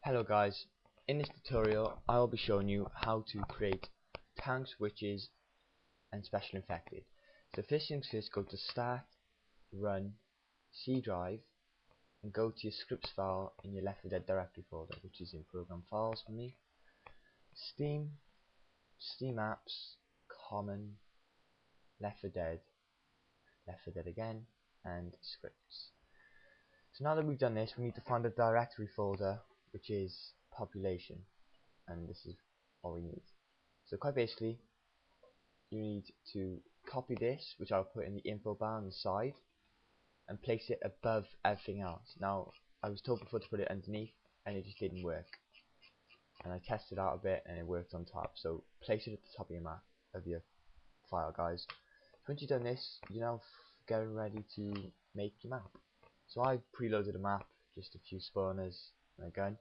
Hello guys, in this tutorial I will be showing you how to create tanks, witches and special infected. So first things first, go to Start, Run, C drive and go to your scripts file in your Left 4 Dead directory folder, which is in program files for me. Steam, SteamApps, Common, Left 4 Dead, Left 4 Dead again and scripts. So now that we've done this, we need to find a directory folder which is population, and this is all we need. So quite basically, you need to copy this, which I'll put in the info bar on the side, and place it above everything else. Now I was told before to put it underneath and it just didn't work, and I tested out a bit and it worked on top. So place it at the top of your map, of your file, guys. Once you've done this, you're now getting ready to make your map. So I preloaded a map, just a few spawners and a gun.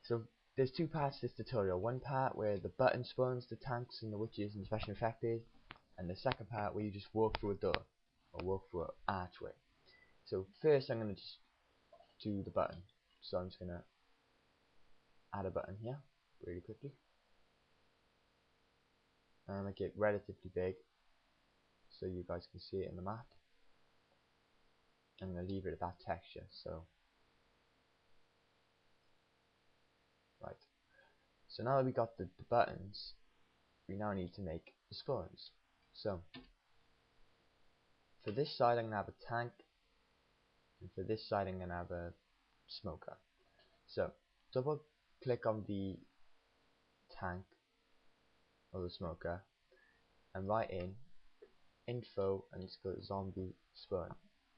So there's two parts to this tutorial. One part where the button spawns the tanks and the witches and special infected, and the second part where you just walk through a door or walk through an archway. So first I'm going to just do the button. So I'm just going to add a button here really quickly and make it relatively big so you guys can see it in the map. I'm going to leave it at that texture. So right. So now that we got the buttons, we now need to make the spawns. So for this side I'm going to have a tank, and for this side I'm going to have a smoker. So double click on the tank or the smoker and write in info and it's got zombie spawn.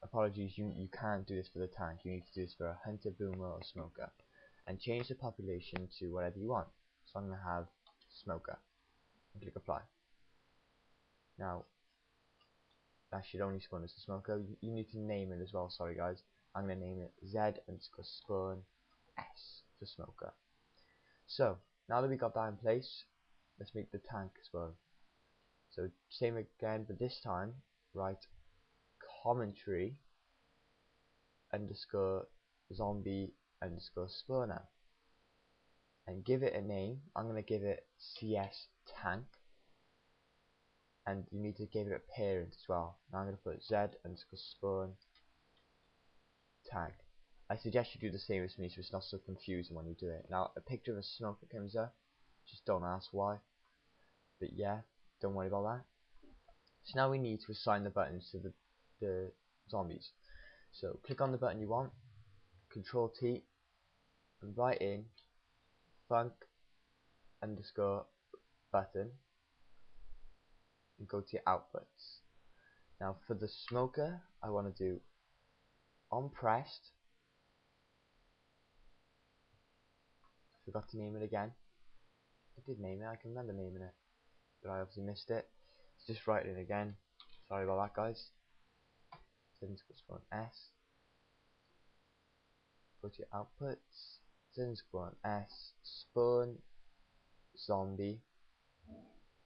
Apologies, you can't do this for the tank, you need to do this for a hunter, boomer or smoker, and change the population to whatever you want. So I'm going to have smoker and click apply. Now that should only spawn as the smoker. You need to name it as well, sorry guys. I'm going to name it Z_spawn S for smoker. So now that we got that in place, let's make the tank spawn. So same again, but this time write commentary _zombie _spawner and give it a name. I'm going to give it CS tank, and you need to give it a parent as well. Now I'm going to put Z_spawn tank. I suggest you do the same as me so it's not so confusing when you do it. Now a picture of a smoker comes up, just don't ask why, but yeah, don't worry about that. So now we need to assign the buttons to the zombies. So click on the button you want, Control T, and write in func _ button and go to your outputs. Now for the smoker I want to do on pressed. Forgot to name it again. I did name it, I can remember naming it, but I obviously missed it. So just write it in again. Sorry about that guys. Z_spawn S. Go to your outputs. Z_spawn S. Spawn zombie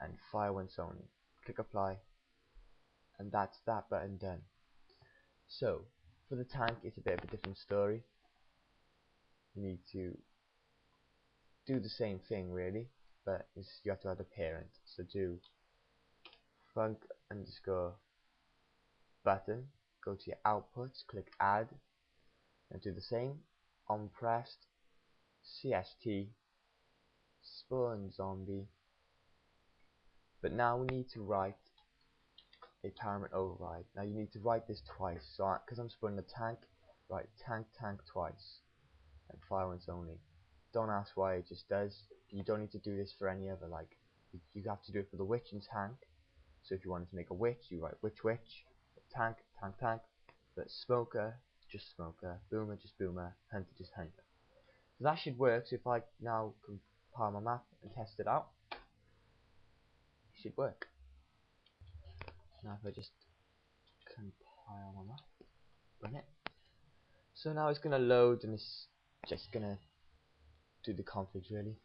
and fire once only. Click apply, and that's that button done. So for the tank it's a bit of a different story. You need to do the same thing really, but you have to add a parent. So do func _ button, go to your outputs, click add, and do the same on pressed CST spawn zombie. But now we need to write a parent override. Now you need to write this twice. So because I'm spawning a tank, write tank twice and fire once only. Don't ask why, it just does. You don't need to do this for any other, like you have to do it for the witch and tank. So if you wanted to make a witch, you write witch, tank, but smoker, just smoker, boomer, just boomer, hunter, just hunter. So that should work. So if I now compile my map and test it out, it should work. Now if I just compile my map, run it. So now it's gonna load and it's just gonna do the configs really.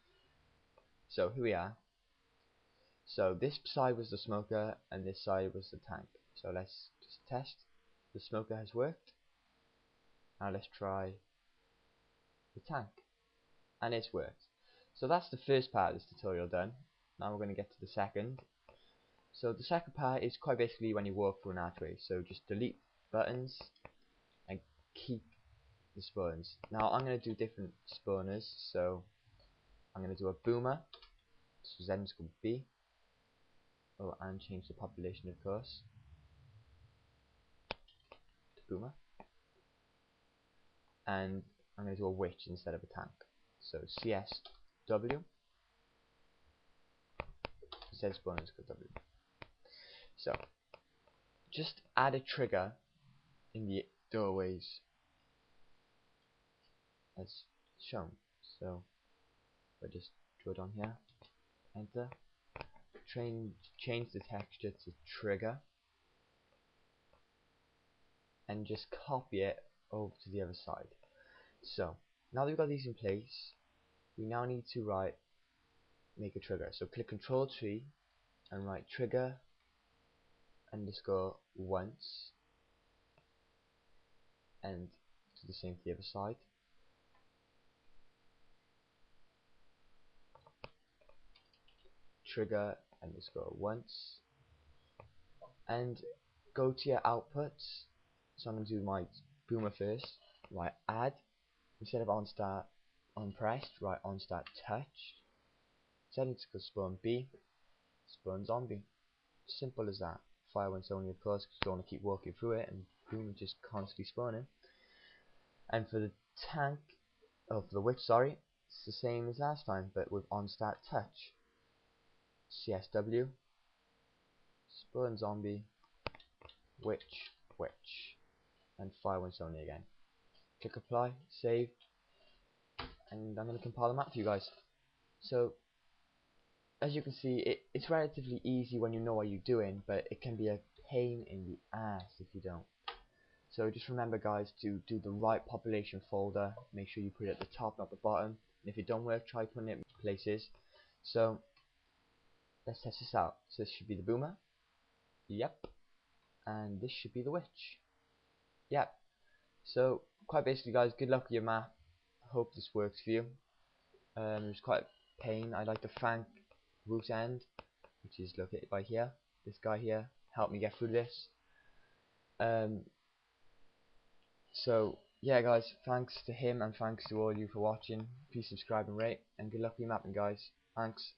So here we are. So this side was the smoker and this side was the tank. So let's just test. The smoker has worked. Now let's try the tank. and it's worked. So that's the first part of this tutorial done. Now we're going to get to the second. So the second part is quite basically when you walk through an archway. So just delete buttons and keep the spawns. Now I'm going to do different spawners. So I'm going to do a boomer. So Z_B. Oh, and change the population, of course, to boomer. And I'm going to do a witch instead of a tank. So CSW. Z spawners W. So just add a trigger in the doorways as shown. So I just draw it on here, enter, change the texture to trigger, and just copy it over to the other side. So now that we've got these in place, we now need to make a trigger. So click Control Tree and write trigger underscore once, and do the same to the other side. Trigger underscore once, and go to your outputs. So I'm going to do my boomer first. Write add, instead of on start on pressed, write on start touch. Settings to spawn B, spawn zombie. Simple as that. Fire when it's only, of course, because you don't want to keep walking through it and boom, just constantly spawning. And for the tank, for the witch, sorry, it's the same as last time, but with on start touch. CSW, spawn zombie, witch, and fire when it's only again. Click apply, save, and I'm going to compile the map for you guys. So as you can see, it's relatively easy when you know what you're doing, but it can be a pain in the ass if you don't. So just remember, guys, to do the right population folder. Make sure you put it at the top, not the bottom. And if it don't work, try putting it in places. So let's test this out. So this should be the boomer. Yep. And this should be the witch. Yep. So quite basically, guys, good luck with your map. Hope this works for you. It was quite a pain. I'd like to thank Root End, which is located by here. This guy here helped me get through this. So yeah, guys, thanks to him and thanks to all you for watching. Please subscribe and rate, and good luck with your mapping, guys. Thanks.